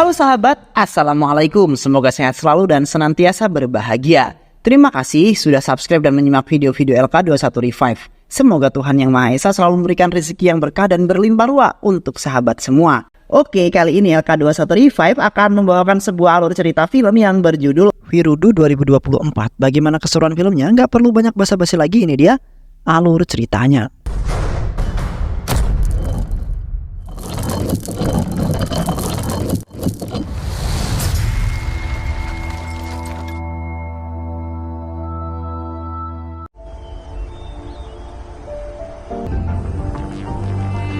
Halo sahabat, Assalamualaikum. Semoga sehat selalu dan senantiasa berbahagia. Terima kasih sudah subscribe dan menyimak video-video LK21 Revive. Semoga Tuhan Yang Maha Esa selalu memberikan rezeki yang berkah dan berlimpah ruah untuk sahabat semua. Oke, kali ini LK21 Revive akan membawakan sebuah alur cerita film yang berjudul Virudu 2024. Bagaimana keseruan filmnya? Nggak perlu banyak basa-basi lagi, ini dia alur ceritanya.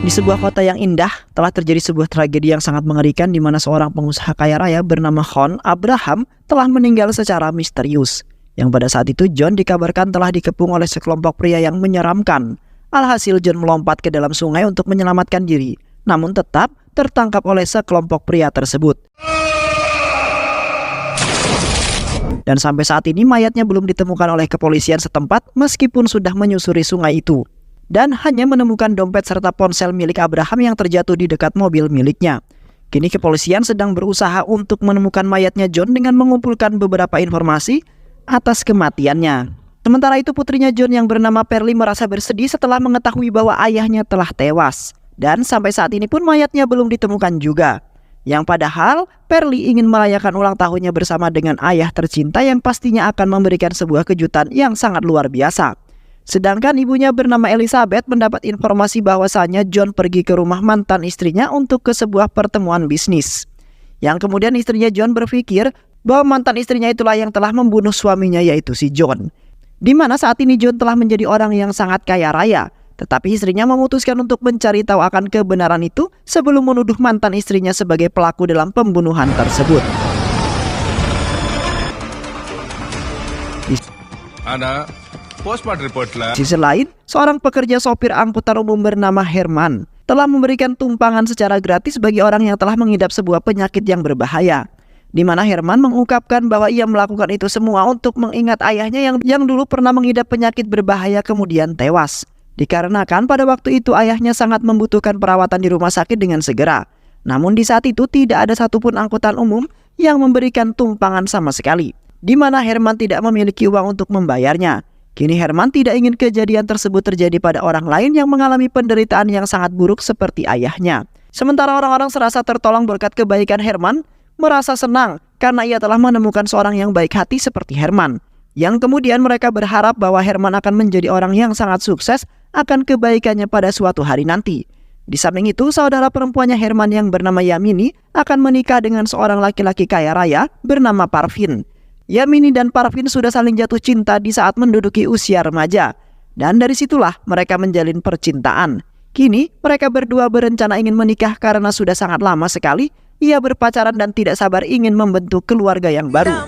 Di sebuah kota yang indah, telah terjadi sebuah tragedi yang sangat mengerikan di mana seorang pengusaha kaya raya bernama John Abraham telah meninggal secara misterius. Yang pada saat itu John dikabarkan telah dikepung oleh sekelompok pria yang menyeramkan. Alhasil John melompat ke dalam sungai untuk menyelamatkan diri, namun tetap tertangkap oleh sekelompok pria tersebut. Dan sampai saat ini mayatnya belum ditemukan oleh kepolisian setempat meskipun sudah menyusuri sungai itu. Dan hanya menemukan dompet serta ponsel milik Abraham yang terjatuh di dekat mobil miliknya. Kini kepolisian sedang berusaha untuk menemukan mayatnya John dengan mengumpulkan beberapa informasi atas kematiannya. Sementara itu putrinya John yang bernama Perli merasa bersedih setelah mengetahui bahwa ayahnya telah tewas. Dan sampai saat ini pun mayatnya belum ditemukan juga. Yang padahal Perli ingin merayakan ulang tahunnya bersama dengan ayah tercinta yang pastinya akan memberikan sebuah kejutan yang sangat luar biasa. Sedangkan ibunya bernama Elizabeth mendapat informasi bahwasanya John pergi ke rumah mantan istrinya untuk ke sebuah pertemuan bisnis. Yang kemudian istrinya John berpikir bahwa mantan istrinya itulah yang telah membunuh suaminya, yaitu si John. Di mana saat ini John telah menjadi orang yang sangat kaya raya. Tetapi istrinya memutuskan untuk mencari tahu akan kebenaran itu sebelum menuduh mantan istrinya sebagai pelaku dalam pembunuhan tersebut. Di sisi lain, seorang pekerja sopir angkutan umum bernama Herman telah memberikan tumpangan secara gratis bagi orang yang telah mengidap sebuah penyakit yang berbahaya. Di mana Herman mengungkapkan bahwa ia melakukan itu semua untuk mengingat ayahnya yang dulu pernah mengidap penyakit berbahaya kemudian tewas. Dikarenakan pada waktu itu ayahnya sangat membutuhkan perawatan di rumah sakit dengan segera. Namun di saat itu tidak ada satupun angkutan umum yang memberikan tumpangan sama sekali. Di mana Herman tidak memiliki uang untuk membayarnya. Kini Herman tidak ingin kejadian tersebut terjadi pada orang lain yang mengalami penderitaan yang sangat buruk seperti ayahnya. Sementara orang-orang serasa tertolong berkat kebaikan Herman, merasa senang karena ia telah menemukan seorang yang baik hati seperti Herman. Yang kemudian mereka berharap bahwa Herman akan menjadi orang yang sangat sukses akan kebaikannya pada suatu hari nanti. Di samping itu, saudara perempuannya Herman yang bernama Yamini akan menikah dengan seorang laki-laki kaya raya bernama Parvin. Yamini dan Parvin sudah saling jatuh cinta di saat menduduki usia remaja. Dan dari situlah mereka menjalin percintaan. Kini mereka berdua berencana ingin menikah karena sudah sangat lama sekali ia berpacaran dan tidak sabar ingin membentuk keluarga yang baru.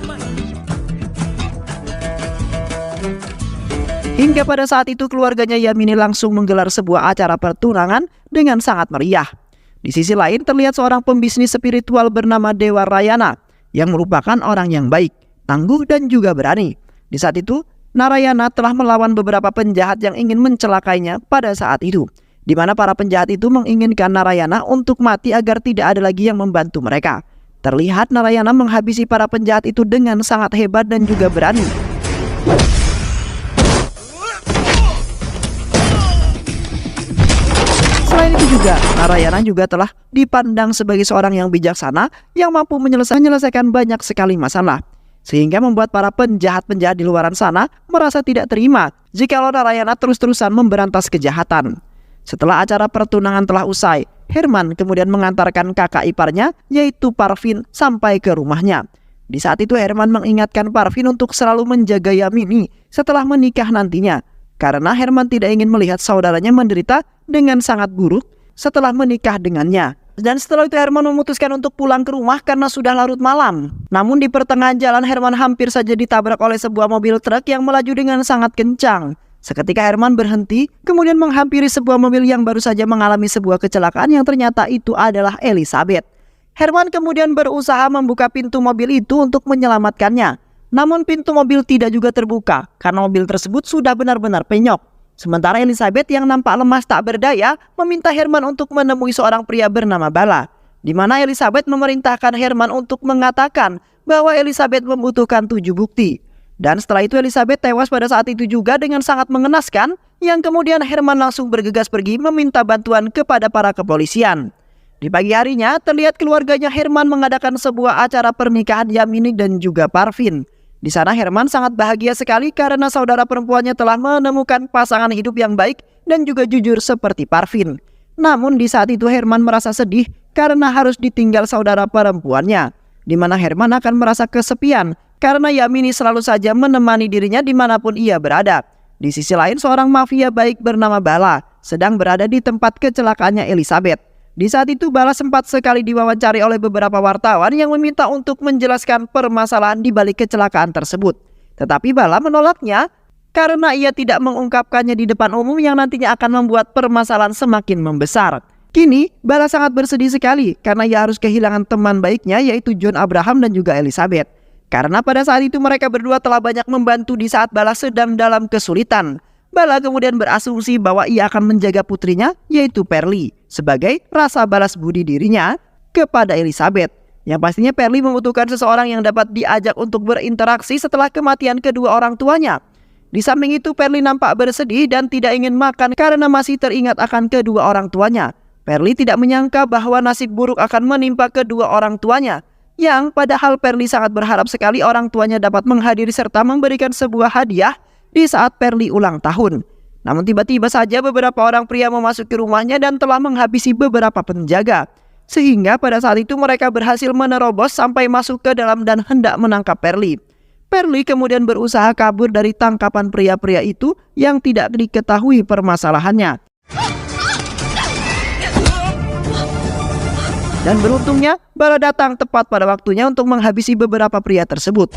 Hingga pada saat itu keluarganya Yamini langsung menggelar sebuah acara pertunangan dengan sangat meriah. Di sisi lain terlihat seorang pembisnis spiritual bernama Dewa Rayana yang merupakan orang yang baik, tangguh dan juga berani. Di saat itu, Narayana telah melawan beberapa penjahat yang ingin mencelakainya pada saat itu. Di mana para penjahat itu menginginkan Narayana untuk mati agar tidak ada lagi yang membantu mereka. Terlihat Narayana menghabisi para penjahat itu dengan sangat hebat dan juga berani. Selain itu juga, Narayana juga telah dipandang sebagai seorang yang bijaksana yang mampu menyelesaikan banyak sekali masalah. Sehingga membuat para penjahat-penjahat di luaran sana merasa tidak terima jikalau Narayana terus-terusan memberantas kejahatan. Setelah acara pertunangan telah usai, Herman kemudian mengantarkan kakak iparnya yaitu Parvin sampai ke rumahnya. Di saat itu Herman mengingatkan Parvin untuk selalu menjaga Yamini setelah menikah nantinya. Karena Herman tidak ingin melihat saudaranya menderita dengan sangat buruk setelah menikah dengannya. Dan setelah itu Herman memutuskan untuk pulang ke rumah karena sudah larut malam. Namun di pertengahan jalan Herman hampir saja ditabrak oleh sebuah mobil truk yang melaju dengan sangat kencang. Seketika Herman berhenti, kemudian menghampiri sebuah mobil yang baru saja mengalami sebuah kecelakaan yang ternyata itu adalah Elizabeth. Herman kemudian berusaha membuka pintu mobil itu untuk menyelamatkannya. Namun pintu mobil tidak juga terbuka karena mobil tersebut sudah benar-benar penyok. Sementara Elizabeth yang nampak lemas tak berdaya meminta Herman untuk menemui seorang pria bernama Bala. di mana Elizabeth memerintahkan Herman untuk mengatakan bahwa Elizabeth membutuhkan 7 bukti. Dan setelah itu Elizabeth tewas pada saat itu juga dengan sangat mengenaskan, yang kemudian Herman langsung bergegas pergi meminta bantuan kepada para kepolisian. Di pagi harinya, terlihat keluarganya Herman mengadakan sebuah acara pernikahan Yamini dan juga Parvin. Di sana Herman sangat bahagia sekali karena saudara perempuannya telah menemukan pasangan hidup yang baik dan juga jujur seperti Parvin. Namun di saat itu Herman merasa sedih karena harus ditinggal saudara perempuannya, di mana Herman akan merasa kesepian karena Yamini selalu saja menemani dirinya dimanapun ia berada. Di sisi lain, seorang mafia baik bernama Bala sedang berada di tempat kecelakaannya Elizabeth. Di saat itu Bala sempat sekali diwawancari oleh beberapa wartawan yang meminta untuk menjelaskan permasalahan di balik kecelakaan tersebut. Tetapi Bala menolaknya karena ia tidak mengungkapkannya di depan umum yang nantinya akan membuat permasalahan semakin membesar. Kini Bala sangat bersedih sekali karena ia harus kehilangan teman baiknya yaitu John Abraham dan juga Elizabeth. Karena pada saat itu mereka berdua telah banyak membantu di saat Bala sedang dalam kesulitan. Bala kemudian berasumsi bahwa ia akan menjaga putrinya yaitu Perli sebagai rasa balas budi dirinya kepada Elizabeth. Yang pastinya Perli membutuhkan seseorang yang dapat diajak untuk berinteraksi setelah kematian kedua orang tuanya. Di samping itu Perli nampak bersedih dan tidak ingin makan karena masih teringat akan kedua orang tuanya. Perli tidak menyangka bahwa nasib buruk akan menimpa kedua orang tuanya, yang padahal Perli sangat berharap sekali orang tuanya dapat menghadiri serta memberikan sebuah hadiah di saat Perli ulang tahun. Namun tiba-tiba saja beberapa orang pria memasuki rumahnya dan telah menghabisi beberapa penjaga. Sehingga pada saat itu mereka berhasil menerobos sampai masuk ke dalam dan hendak menangkap Perli. Perli kemudian berusaha kabur dari tangkapan pria-pria itu yang tidak diketahui permasalahannya. Dan beruntungnya, Bala datang tepat pada waktunya untuk menghabisi beberapa pria tersebut.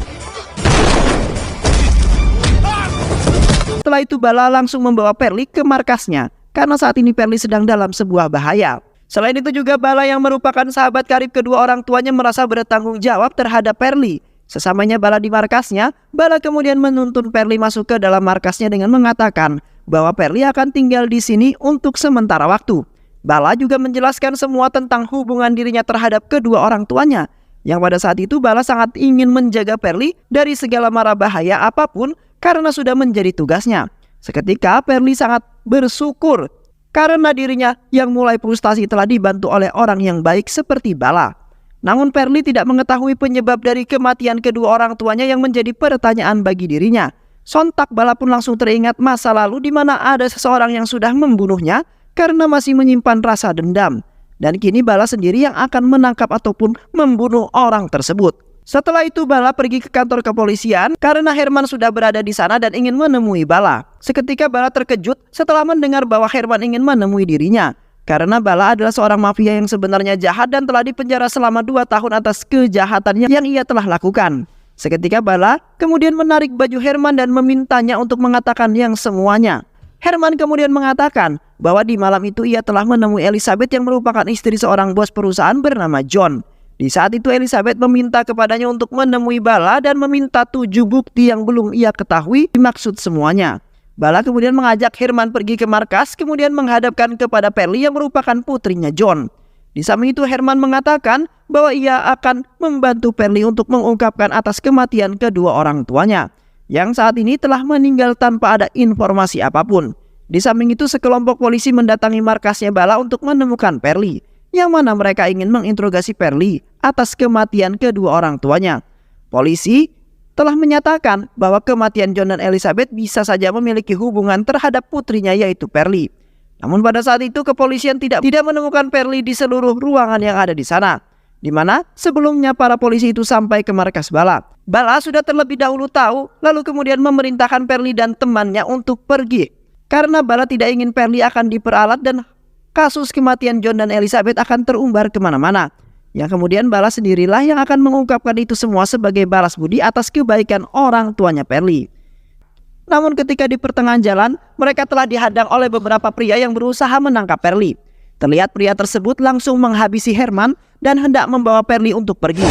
Setelah itu Bala langsung membawa Perli ke markasnya, karena saat ini Perli sedang dalam sebuah bahaya. Selain itu juga Bala yang merupakan sahabat karib kedua orang tuanya merasa bertanggung jawab terhadap Perli. Sesamanya Bala di markasnya, Bala kemudian menuntun Perli masuk ke dalam markasnya dengan mengatakan bahwa Perli akan tinggal di sini untuk sementara waktu. Bala juga menjelaskan semua tentang hubungan dirinya terhadap kedua orang tuanya, yang pada saat itu Bala sangat ingin menjaga Perli dari segala mara bahaya apapun karena sudah menjadi tugasnya. Seketika Perli sangat bersyukur karena dirinya yang mulai frustasi telah dibantu oleh orang yang baik seperti Bala. Namun Perli tidak mengetahui penyebab dari kematian kedua orang tuanya yang menjadi pertanyaan bagi dirinya. Sontak Bala pun langsung teringat masa lalu di mana ada seseorang yang sudah membunuhnya karena masih menyimpan rasa dendam. Dan kini Bala sendiri yang akan menangkap ataupun membunuh orang tersebut. Setelah itu Bala pergi ke kantor kepolisian karena Herman sudah berada di sana dan ingin menemui Bala. Seketika Bala terkejut setelah mendengar bahwa Herman ingin menemui dirinya. Karena Bala adalah seorang mafia yang sebenarnya jahat dan telah dipenjara selama 2 tahun atas kejahatannya yang ia telah lakukan. Seketika Bala kemudian menarik baju Herman dan memintanya untuk mengatakan yang semuanya. Herman kemudian mengatakan bahwa di malam itu ia telah menemui Elizabeth yang merupakan istri seorang bos perusahaan bernama John. Di saat itu Elizabeth meminta kepadanya untuk menemui Bala dan meminta 7 bukti yang belum ia ketahui maksud semuanya. Bala kemudian mengajak Herman pergi ke markas kemudian menghadapkan kepada Perli yang merupakan putrinya John. Di samping itu Herman mengatakan bahwa ia akan membantu Perli untuk mengungkapkan atas kematian kedua orang tuanya, yang saat ini telah meninggal tanpa ada informasi apapun. Di samping itu sekelompok polisi mendatangi markasnya Bala untuk menemukan Perli, yang mana mereka ingin menginterogasi Perli atas kematian kedua orang tuanya. Polisi telah menyatakan bahwa kematian John dan Elizabeth bisa saja memiliki hubungan terhadap putrinya yaitu Perli. Namun pada saat itu kepolisian tidak menemukan Perli di seluruh ruangan yang ada di sana, di mana sebelumnya para polisi itu sampai ke markas Bala. Bala sudah terlebih dahulu tahu, lalu kemudian memerintahkan Perli dan temannya untuk pergi. Karena Bala tidak ingin Perli akan diperalat dan kasus kematian John dan Elizabeth akan terumbar kemana-mana. Yang kemudian Bala sendirilah yang akan mengungkapkan itu semua sebagai balas budi atas kebaikan orang tuanya Perli. Namun ketika di pertengahan jalan, mereka telah dihadang oleh beberapa pria yang berusaha menangkap Perli. Terlihat pria tersebut langsung menghabisi Herman dan hendak membawa Perli untuk pergi.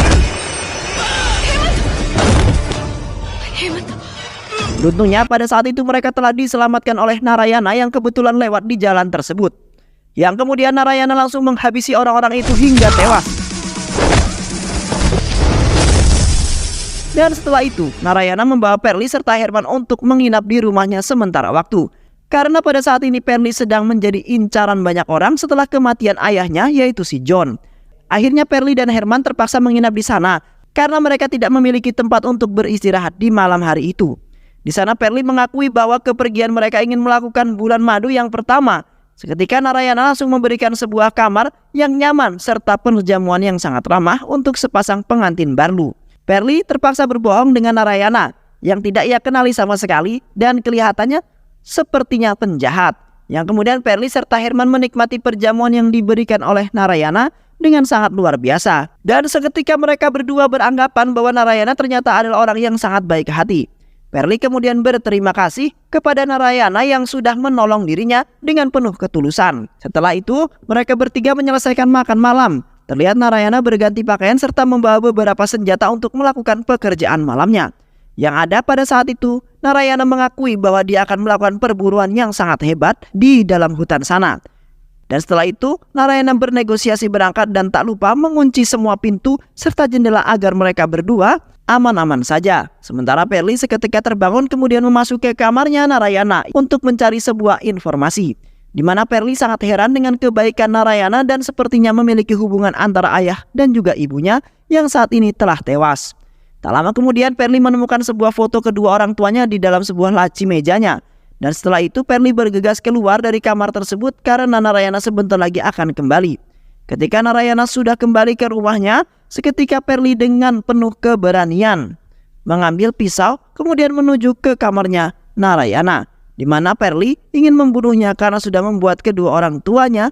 Beruntungnya pada saat itu mereka telah diselamatkan oleh Narayana yang kebetulan lewat di jalan tersebut. Yang kemudian Narayana langsung menghabisi orang-orang itu hingga tewas. Dan setelah itu, Narayana membawa Perli serta Herman untuk menginap di rumahnya sementara waktu. Karena pada saat ini Perli sedang menjadi incaran banyak orang setelah kematian ayahnya, yaitu si John. Akhirnya Perli dan Herman terpaksa menginap di sana karena mereka tidak memiliki tempat untuk beristirahat di malam hari itu. Di sana Perli mengakui bahwa kepergian mereka ingin melakukan bulan madu yang pertama. Seketika Narayana langsung memberikan sebuah kamar yang nyaman serta perjamuan yang sangat ramah untuk sepasang pengantin baru. Perli terpaksa berbohong dengan Narayana yang tidak ia kenali sama sekali dan kelihatannya sepertinya penjahat. Yang kemudian Perli serta Herman menikmati perjamuan yang diberikan oleh Narayana dengan sangat luar biasa. Dan seketika mereka berdua beranggapan bahwa Narayana ternyata adalah orang yang sangat baik hati. Perli kemudian berterima kasih kepada Narayana yang sudah menolong dirinya dengan penuh ketulusan. Setelah itu, mereka bertiga menyelesaikan makan malam. Terlihat Narayana berganti pakaian serta membawa beberapa senjata untuk melakukan pekerjaan malamnya. Yang ada pada saat itu, Narayana mengakui bahwa dia akan melakukan perburuan yang sangat hebat di dalam hutan sana. Dan setelah itu, Narayana bernegosiasi berangkat dan tak lupa mengunci semua pintu serta jendela agar mereka berdua aman-aman saja. Sementara Perli seketika terbangun kemudian memasuki kamarnya Narayana untuk mencari sebuah informasi. Di mana Perli sangat heran dengan kebaikan Narayana dan sepertinya memiliki hubungan antara ayah dan juga ibunya yang saat ini telah tewas. Tak lama kemudian Perli menemukan sebuah foto kedua orang tuanya di dalam sebuah laci mejanya. Dan setelah itu Perli bergegas keluar dari kamar tersebut karena Narayana sebentar lagi akan kembali. Ketika Narayana sudah kembali ke rumahnya, seketika Perli dengan penuh keberanian mengambil pisau kemudian menuju ke kamarnya Narayana, di mana Perli ingin membunuhnya karena sudah membuat kedua orang tuanya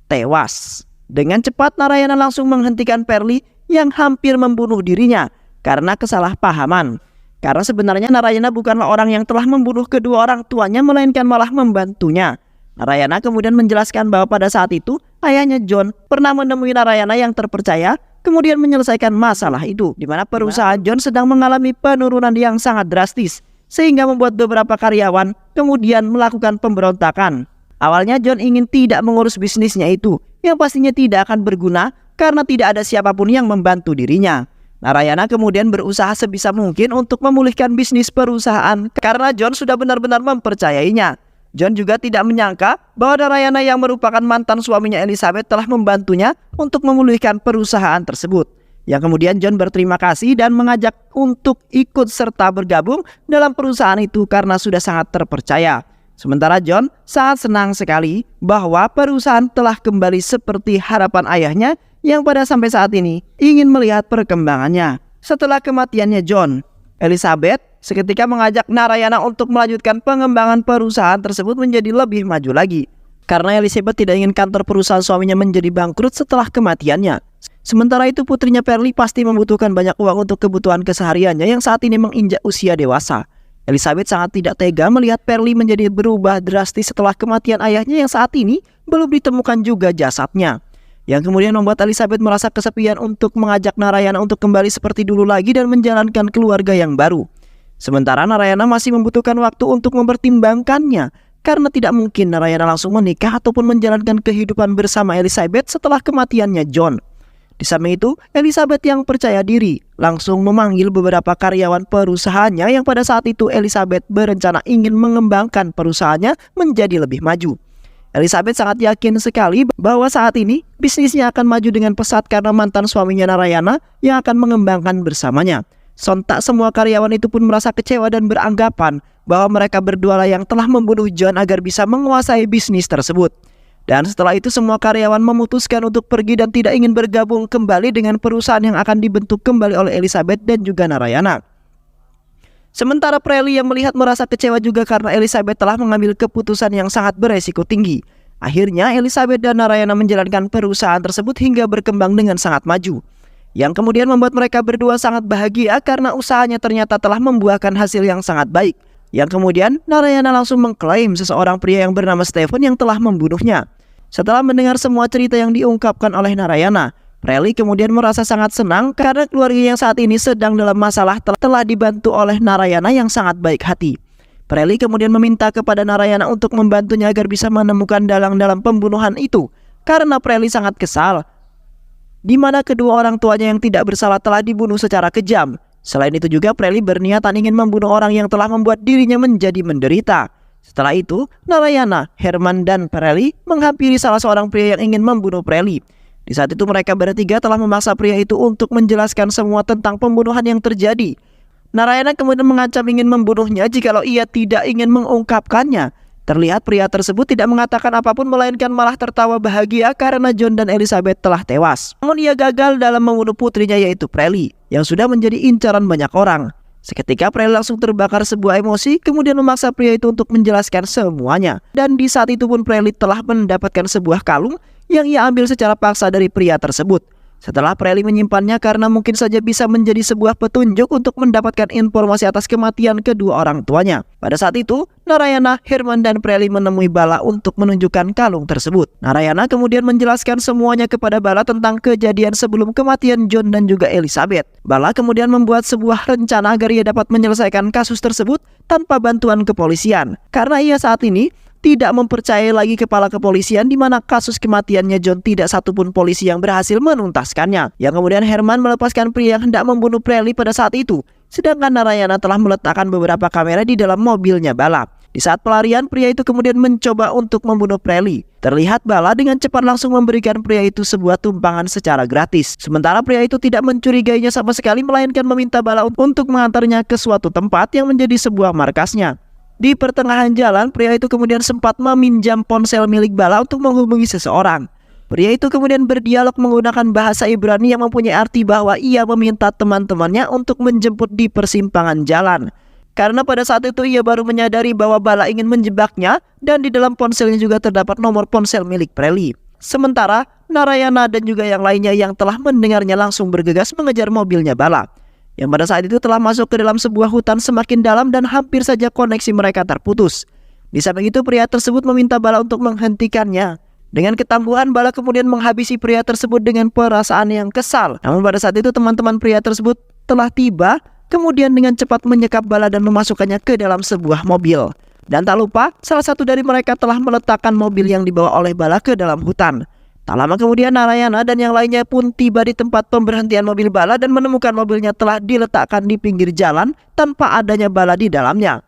tewas. Dengan cepat Narayana langsung menghentikan Perli yang hampir membunuh dirinya karena kesalahpahaman. Karena sebenarnya Narayana bukanlah orang yang telah membunuh kedua orang tuanya, melainkan malah membantunya. Narayana kemudian menjelaskan bahwa pada saat itu ayahnya John pernah menemui Narayana yang terpercaya, kemudian menyelesaikan masalah itu, di mana perusahaan John sedang mengalami penurunan yang sangat drastis, sehingga membuat beberapa karyawan kemudian melakukan pemberontakan. Awalnya John ingin tidak mengurus bisnisnya itu, yang pastinya tidak akan berguna karena tidak ada siapapun yang membantu dirinya. Narayana kemudian berusaha sebisa mungkin untuk memulihkan bisnis perusahaan karena John sudah benar-benar mempercayainya. John juga tidak menyangka bahwa Narayana yang merupakan mantan suaminya Elizabeth telah membantunya untuk memulihkan perusahaan tersebut. Yang kemudian John berterima kasih dan mengajak untuk ikut serta bergabung dalam perusahaan itu karena sudah sangat terpercaya. Sementara John sangat senang sekali bahwa perusahaan telah kembali seperti harapan ayahnya yang pada sampai saat ini ingin melihat perkembangannya. Setelah kematiannya John, Elizabeth seketika mengajak Narayana untuk melanjutkan pengembangan perusahaan tersebut menjadi lebih maju lagi. Karena Elizabeth tidak ingin kantor perusahaan suaminya menjadi bangkrut setelah kematiannya. Sementara itu putrinya Perli pasti membutuhkan banyak uang untuk kebutuhan kesehariannya yang saat ini menginjak usia dewasa. Elizabeth sangat tidak tega melihat Perli menjadi berubah drastis setelah kematian ayahnya yang saat ini belum ditemukan juga jasadnya. Yang kemudian membuat Elizabeth merasa kesepian untuk mengajak Narayana untuk kembali seperti dulu lagi dan menjalankan keluarga yang baru. Sementara Narayana masih membutuhkan waktu untuk mempertimbangkannya, karena tidak mungkin Narayana langsung menikah ataupun menjalankan kehidupan bersama Elizabeth setelah kematiannya John. Di samping itu, Elizabeth yang percaya diri langsung memanggil beberapa karyawan perusahaannya yang pada saat itu Elizabeth berencana ingin mengembangkan perusahaannya menjadi lebih maju. Elizabeth sangat yakin sekali bahwa saat ini bisnisnya akan maju dengan pesat karena mantan suaminya Narayana yang akan mengembangkan bersamanya. Sontak semua karyawan itu pun merasa kecewa dan beranggapan bahwa mereka berdua lah yang telah membunuh John agar bisa menguasai bisnis tersebut. Dan setelah itu semua karyawan memutuskan untuk pergi dan tidak ingin bergabung kembali dengan perusahaan yang akan dibentuk kembali oleh Elizabeth dan juga Narayana. Sementara Perli yang melihat merasa kecewa juga karena Elizabeth telah mengambil keputusan yang sangat beresiko tinggi. Akhirnya Elizabeth dan Narayana menjalankan perusahaan tersebut hingga berkembang dengan sangat maju. Yang kemudian membuat mereka berdua sangat bahagia karena usahanya ternyata telah membuahkan hasil yang sangat baik. Yang kemudian Narayana langsung mengklaim seseorang pria yang bernama Stephen yang telah membunuhnya. Setelah mendengar semua cerita yang diungkapkan oleh Narayana, Perli kemudian merasa sangat senang karena keluarga yang saat ini sedang dalam masalah telah dibantu oleh Narayana yang sangat baik hati. Perli kemudian meminta kepada Narayana untuk membantunya agar bisa menemukan dalang-dalam pembunuhan itu karena Perli sangat kesal di mana kedua orang tuanya yang tidak bersalah telah dibunuh secara kejam. Selain itu juga Preli berniatan ingin membunuh orang yang telah membuat dirinya menjadi menderita. Setelah itu, Narayana, Herman, dan Preli menghampiri salah seorang pria yang ingin membunuh Preli. Di saat itu mereka bertiga telah memaksa pria itu untuk menjelaskan semua tentang pembunuhan yang terjadi. Narayana kemudian mengancam ingin membunuhnya jikalau ia tidak ingin mengungkapkannya. Terlihat pria tersebut tidak mengatakan apapun melainkan malah tertawa bahagia karena John dan Elizabeth telah tewas. Namun ia gagal dalam membunuh putrinya yaitu Preli yang sudah menjadi incaran banyak orang. Seketika Preli langsung terbakar sebuah emosi kemudian memaksa pria itu untuk menjelaskan semuanya. Dan di saat itu pun Preli telah mendapatkan sebuah kalung yang ia ambil secara paksa dari pria tersebut. Setelah Preli menyimpannya karena mungkin saja bisa menjadi sebuah petunjuk untuk mendapatkan informasi atas kematian kedua orang tuanya. Pada saat itu, Narayana, Herman, dan Preli menemui Bala untuk menunjukkan kalung tersebut. Narayana kemudian menjelaskan semuanya kepada Bala tentang kejadian sebelum kematian John dan juga Elizabeth. Bala kemudian membuat sebuah rencana agar ia dapat menyelesaikan kasus tersebut tanpa bantuan kepolisian. Karena ia saat ini tidak mempercayai lagi kepala kepolisian di mana kasus kematiannya John tidak satupun polisi yang berhasil menuntaskannya. Yang kemudian Herman melepaskan pria yang hendak membunuh Preli pada saat itu. Sedangkan Narayana telah meletakkan beberapa kamera di dalam mobilnya Bala. Di saat pelarian, pria itu kemudian mencoba untuk membunuh Preli. Terlihat Bala dengan cepat langsung memberikan pria itu sebuah tumpangan secara gratis. Sementara pria itu tidak mencurigainya sama sekali melainkan meminta Bala untuk mengantarnya ke suatu tempat yang menjadi sebuah markasnya. Di pertengahan jalan, pria itu kemudian sempat meminjam ponsel milik Bala untuk menghubungi seseorang. Pria itu kemudian berdialog menggunakan bahasa Ibrani yang mempunyai arti bahwa ia meminta teman-temannya untuk menjemput di persimpangan jalan. Karena pada saat itu ia baru menyadari bahwa Bala ingin menjebaknya dan di dalam ponselnya juga terdapat nomor ponsel milik Preli. Sementara Narayana dan juga yang lainnya yang telah mendengarnya langsung bergegas mengejar mobilnya Bala, yang pada saat itu telah masuk ke dalam sebuah hutan semakin dalam dan hampir saja koneksi mereka terputus. Di samping itu pria tersebut meminta Bala untuk menghentikannya. Dengan ketangguhan Bala kemudian menghabisi pria tersebut dengan perasaan yang kesal. Namun pada saat itu teman-teman pria tersebut telah tiba, kemudian dengan cepat menyekap Bala dan memasukkannya ke dalam sebuah mobil. Dan tak lupa salah satu dari mereka telah meletakkan mobil yang dibawa oleh Bala ke dalam hutan. Tak lama kemudian Narayana dan yang lainnya pun tiba di tempat pemberhentian mobil Bala dan menemukan mobilnya telah diletakkan di pinggir jalan tanpa adanya Bala di dalamnya.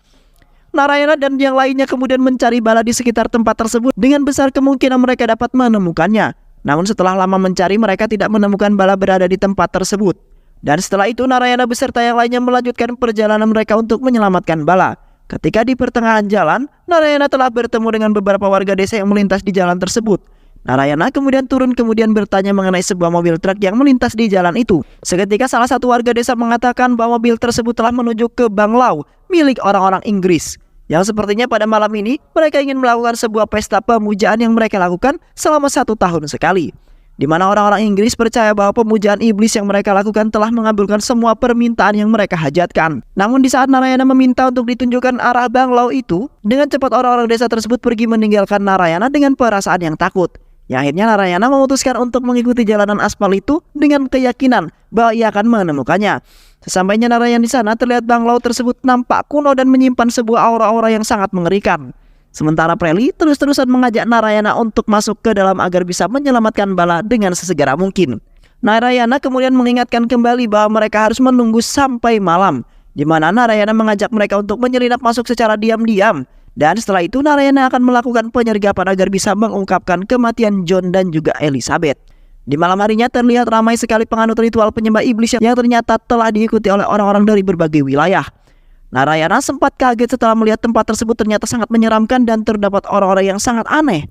Narayana dan yang lainnya kemudian mencari Bala di sekitar tempat tersebut dengan besar kemungkinan mereka dapat menemukannya. Namun setelah lama mencari mereka tidak menemukan Bala berada di tempat tersebut. Dan setelah itu Narayana beserta yang lainnya melanjutkan perjalanan mereka untuk menyelamatkan Bala. Ketika di pertengahan jalan, Narayana telah bertemu dengan beberapa warga desa yang melintas di jalan tersebut. Narayana kemudian turun kemudian bertanya mengenai sebuah mobil truk yang melintas di jalan itu. Seketika salah satu warga desa mengatakan bahwa mobil tersebut telah menuju ke banglau milik orang-orang Inggris. Yang sepertinya pada malam ini mereka ingin melakukan sebuah pesta pemujaan yang mereka lakukan selama 1 tahun sekali. Di mana orang-orang Inggris percaya bahwa pemujaan iblis yang mereka lakukan telah mengabulkan semua permintaan yang mereka hajatkan. Namun di saat Narayana meminta untuk ditunjukkan arah banglau itu, dengan cepat orang-orang desa tersebut pergi meninggalkan Narayana dengan perasaan yang takut. Yang akhirnya Narayana memutuskan untuk mengikuti jalanan aspal itu dengan keyakinan bahwa ia akan menemukannya. Sesampainya Narayana di sana, terlihat banglau tersebut nampak kuno dan menyimpan sebuah aura-aura yang sangat mengerikan. Sementara Preli terus-terusan mengajak Narayana untuk masuk ke dalam agar bisa menyelamatkan Bala dengan sesegera mungkin. Narayana kemudian mengingatkan kembali bahwa mereka harus menunggu sampai malam, di mana Narayana mengajak mereka untuk menyelinap masuk secara diam-diam. Dan setelah itu Narayana akan melakukan penyergapan agar bisa mengungkapkan kematian John dan juga Elizabeth. Di malam harinya terlihat ramai sekali penganut ritual penyembah iblis yang ternyata telah diikuti oleh orang-orang dari berbagai wilayah. Narayana sempat kaget setelah melihat tempat tersebut ternyata sangat menyeramkan dan terdapat orang-orang yang sangat aneh.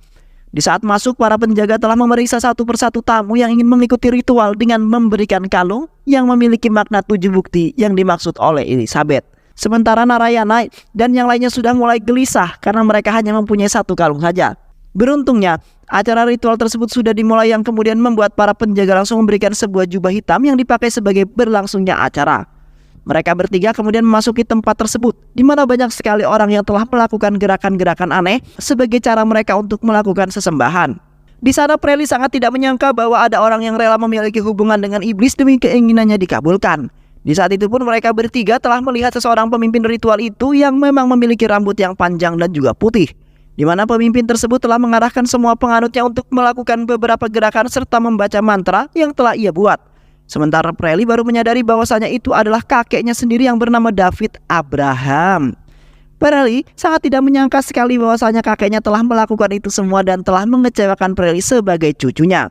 Di saat masuk, para penjaga telah memeriksa satu persatu tamu yang ingin mengikuti ritual dengan memberikan kalung yang memiliki makna 7 bukti yang dimaksud oleh Elizabeth. Sementara Narayana dan yang lainnya sudah mulai gelisah karena mereka hanya mempunyai 1 kalung saja. Beruntungnya, acara ritual tersebut sudah dimulai yang kemudian membuat para penjaga langsung memberikan sebuah jubah hitam yang dipakai sebagai berlangsungnya acara. Mereka bertiga kemudian memasuki tempat tersebut, di mana banyak sekali orang yang telah melakukan gerakan-gerakan aneh sebagai cara mereka untuk melakukan sesembahan. Di sana Preli sangat tidak menyangka bahwa ada orang yang rela memiliki hubungan dengan iblis demi keinginannya dikabulkan. Di saat itu pun mereka bertiga telah melihat seseorang pemimpin ritual itu yang memang memiliki rambut yang panjang dan juga putih. Di mana pemimpin tersebut telah mengarahkan semua penganutnya untuk melakukan beberapa gerakan serta membaca mantra yang telah ia buat. Sementara Prely baru menyadari bahwasanya itu adalah kakeknya sendiri yang bernama David Abraham. Prely sangat tidak menyangka sekali bahwasanya kakeknya telah melakukan itu semua dan telah mengecewakan Prely sebagai cucunya.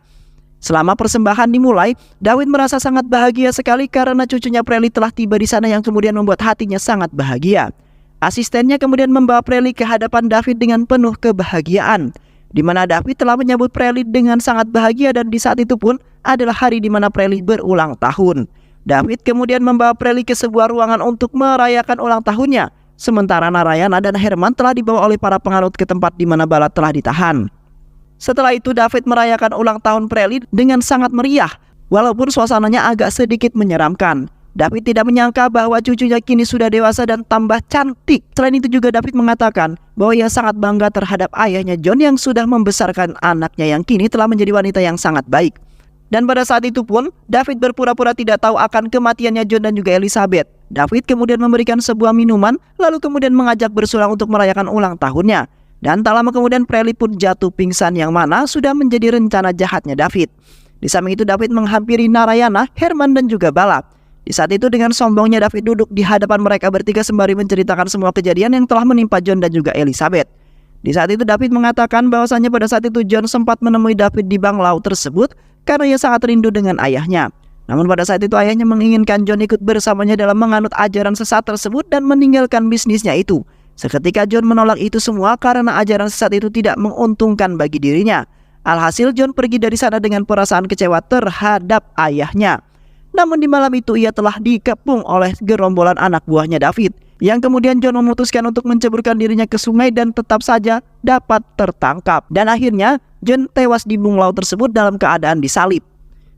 Selama persembahan dimulai, David merasa sangat bahagia sekali karena cucunya Prely telah tiba di sana yang kemudian membuat hatinya sangat bahagia. Asistennya kemudian membawa Prely ke hadapan David dengan penuh kebahagiaan, di mana David telah menyambut Prely dengan sangat bahagia dan di saat itu pun adalah hari di mana Prely berulang tahun. David kemudian membawa Prely ke sebuah ruangan untuk merayakan ulang tahunnya, sementara Narayana dan Herman telah dibawa oleh para penganut ke tempat di mana Bala telah ditahan. Setelah itu David merayakan ulang tahun Prely dengan sangat meriah, walaupun suasananya agak sedikit menyeramkan. David tidak menyangka bahwa cucunya kini sudah dewasa dan tambah cantik. Selain itu juga David mengatakan bahwa ia sangat bangga terhadap ayahnya John yang sudah membesarkan anaknya yang kini telah menjadi wanita yang sangat baik. Dan pada saat itu pun David berpura-pura tidak tahu akan kematiannya John dan juga Elizabeth. David kemudian memberikan sebuah minuman lalu kemudian mengajak bersulang untuk merayakan ulang tahunnya. Dan tak lama kemudian Prely pun jatuh pingsan yang mana sudah menjadi rencana jahatnya David. Di samping itu David menghampiri Narayana, Herman dan juga Bala. Di saat itu dengan sombongnya David duduk di hadapan mereka bertiga sembari menceritakan semua kejadian yang telah menimpa John dan juga Elizabeth. Di saat itu David mengatakan bahwasanya pada saat itu John sempat menemui David di banglau tersebut karena ia sangat rindu dengan ayahnya. Namun pada saat itu ayahnya menginginkan John ikut bersamanya dalam menganut ajaran sesat tersebut dan meninggalkan bisnisnya itu. Seketika John menolak itu semua karena ajaran sesat itu tidak menguntungkan bagi dirinya. Alhasil John pergi dari sana dengan perasaan kecewa terhadap ayahnya. Namun di malam itu ia telah dikepung oleh gerombolan anak buahnya David, yang kemudian John memutuskan untuk menceburkan dirinya ke sungai dan tetap saja dapat tertangkap. Dan akhirnya John tewas di bunglau tersebut dalam keadaan disalib.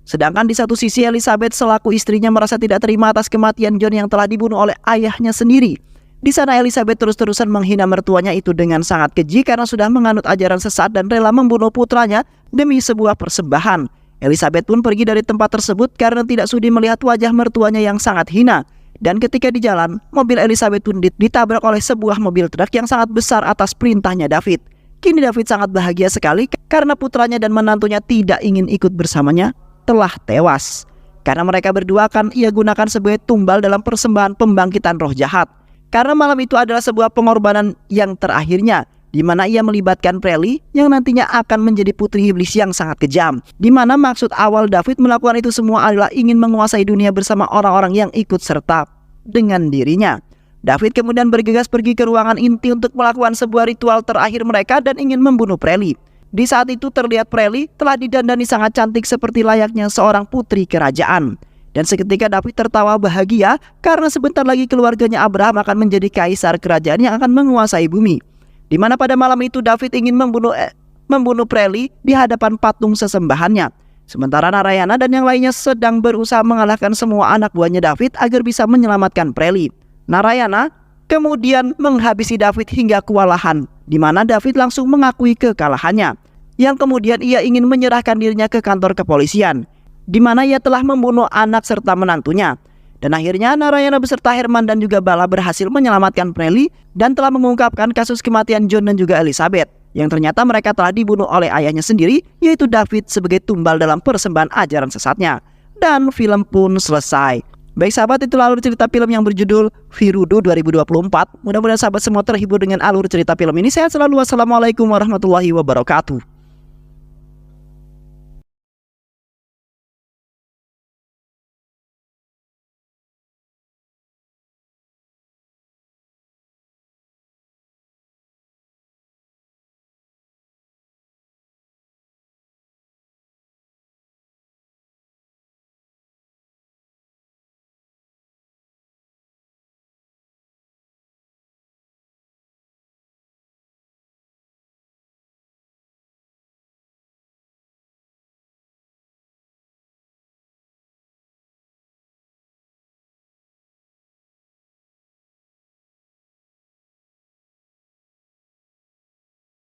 Sedangkan di satu sisi Elizabeth selaku istrinya merasa tidak terima atas kematian John yang telah dibunuh oleh ayahnya sendiri. Di sana Elizabeth terus-terusan menghina mertuanya itu dengan sangat keji karena sudah menganut ajaran sesat dan rela membunuh putranya demi sebuah persembahan. Elizabeth pun pergi dari tempat tersebut karena tidak sudi melihat wajah mertuanya yang sangat hina. Dan ketika di jalan, mobil Elizabeth pun ditabrak oleh sebuah mobil truk yang sangat besar atas perintahnya David. Kini David sangat bahagia sekali karena putranya dan menantunya tidak ingin ikut bersamanya telah tewas. Karena mereka berdua akan ia gunakan sebagai tumbal dalam persembahan pembangkitan roh jahat. Karena malam itu adalah sebuah pengorbanan yang terakhirnya, di mana ia melibatkan Prely yang nantinya akan menjadi putri iblis yang sangat kejam. Di mana maksud awal David melakukan itu semua adalah ingin menguasai dunia bersama orang-orang yang ikut serta dengan dirinya. David kemudian bergegas pergi ke ruangan inti untuk melakukan sebuah ritual terakhir mereka dan ingin membunuh Prely. Di saat itu terlihat Prely telah didandani sangat cantik seperti layaknya seorang putri kerajaan. Dan seketika David tertawa bahagia karena sebentar lagi keluarganya Abraham akan menjadi kaisar kerajaan yang akan menguasai bumi. Di mana pada malam itu David ingin membunuh Prely di hadapan patung sesembahannya. Sementara Narayana dan yang lainnya sedang berusaha mengalahkan semua anak buahnya David agar bisa menyelamatkan Prely. Narayana kemudian menghabisi David hingga kewalahan, di mana David langsung mengakui kekalahannya. Yang kemudian ia ingin menyerahkan dirinya ke kantor kepolisian, di mana ia telah membunuh anak serta menantunya. Dan akhirnya Narayana beserta Herman dan juga Bala berhasil menyelamatkan Prely dan telah mengungkapkan kasus kematian John dan juga Elizabeth, yang ternyata mereka telah dibunuh oleh ayahnya sendiri, yaitu David sebagai tumbal dalam persembahan ajaran sesatnya. Dan film pun selesai. Baik sahabat, itulah alur cerita film yang berjudul Virudu 2024. Mudah-mudahan sahabat semua terhibur dengan alur cerita film ini. Sehat selalu. Wassalamualaikum warahmatullahi wabarakatuh.